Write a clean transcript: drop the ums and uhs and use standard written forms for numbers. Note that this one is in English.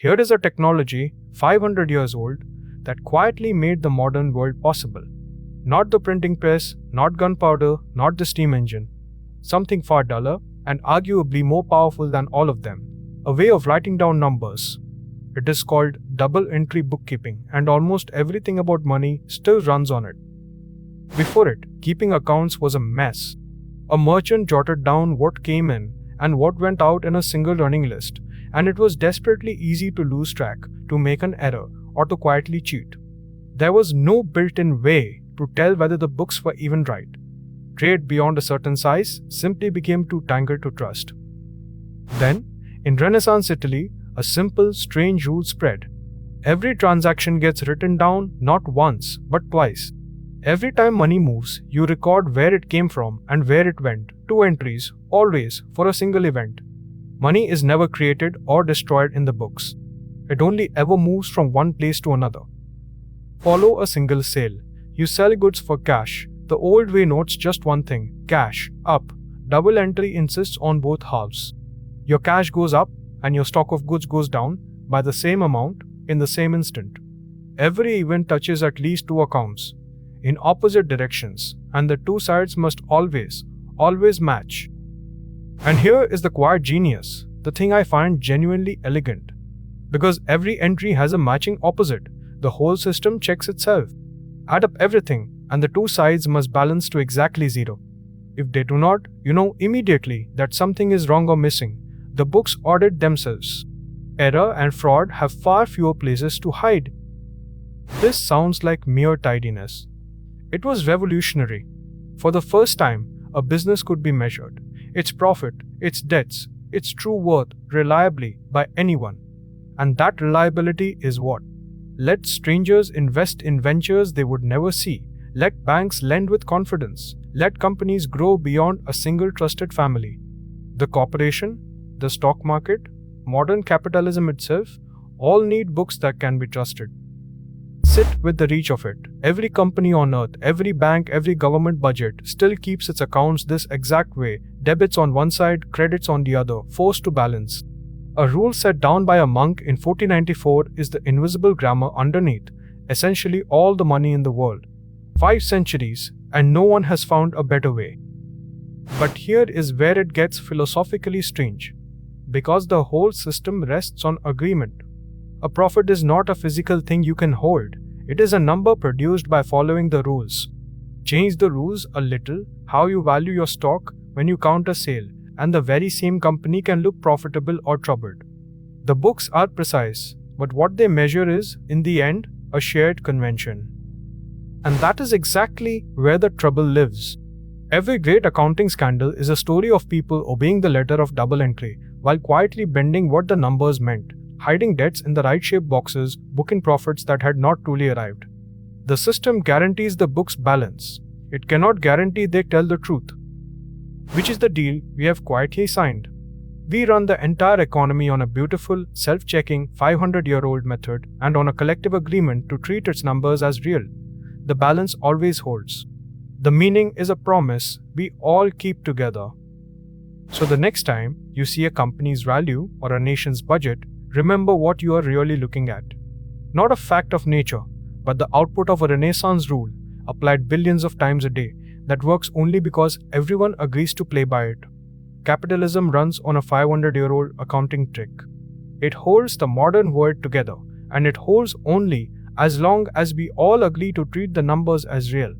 Here is a technology 500 years old that quietly made the modern world possible. Not the printing press, not gunpowder, not the steam engine. Something far duller and arguably more powerful than all of them. A way of writing down numbers. It is called double entry bookkeeping, and almost everything about money still runs on it. Before it, keeping accounts was a mess. A merchant jotted down what came in and what went out in a single running list, and it was desperately easy to lose track, to make an error, or to quietly cheat. There was no built-in way to tell whether the books were even right. Trade beyond a certain size simply became too tangled to trust. Then, in Renaissance Italy, a simple, strange rule spread. Every transaction gets written down not once, but twice. Every time money moves, you record where it came from and where it went, 2 entries, always, for a single event. Money is never created or destroyed in the books. It only ever moves from one place to another. Follow a single sale. You sell goods for cash. The old way notes just one thing, cash, up. Double entry insists on both halves. Your cash goes up and your stock of goods goes down by the same amount in the same instant. Every event touches at least 2 accounts in opposite directions, and the 2 sides must always match. And here is the quiet genius, the thing I find genuinely elegant. Because every entry has a matching opposite, the whole system checks itself. Add up everything, and the 2 sides must balance to exactly 0. If they do not, you know immediately that something is wrong or missing. The books audit themselves. Error and fraud have far fewer places to hide. This sounds like mere tidiness. It was revolutionary. For the first time, a business could be measured, its profit, its debts, its true worth, reliably by anyone. And that reliability is what let strangers invest in ventures they would never see, let banks lend with confidence, let companies grow beyond a single trusted family. The corporation, the stock market, modern capitalism itself, all need books that can be trusted. Sit with the reach of it. Every company on earth, every bank, every government budget still keeps its accounts this exact way, debits on one side, credits on the other, forced to balance. A rule set down by a monk in 1494 is the invisible grammar underneath, essentially all the money in the world. 5 centuries, and no one has found a better way. But here is where it gets philosophically strange. Because the whole system rests on agreement. A profit is not a physical thing you can hold. It is a number produced by following the rules. Change the rules a little, how you value your stock when you count a sale, and the very same company can look profitable or troubled. The books are precise, but what they measure is, in the end, a shared convention. And that is exactly where the trouble lives. Every great accounting scandal is a story of people obeying the letter of double entry, while quietly bending what the numbers meant, hiding debts in the right-shaped boxes, booking profits that had not truly arrived. The system guarantees the books balance. It cannot guarantee they tell the truth. Which is the deal we have quietly signed. We run the entire economy on a beautiful, self-checking, 500-year-old method and on a collective agreement to treat its numbers as real. The balance always holds. The meaning is a promise we all keep together. So the next time you see a company's value or a nation's budget, remember what you are really looking at. Not a fact of nature, but the output of a Renaissance rule applied billions of times a day that works only because everyone agrees to play by it. Capitalism runs on a 500-year-old accounting trick. It holds the modern world together, and it holds only as long as we all agree to treat the numbers as real.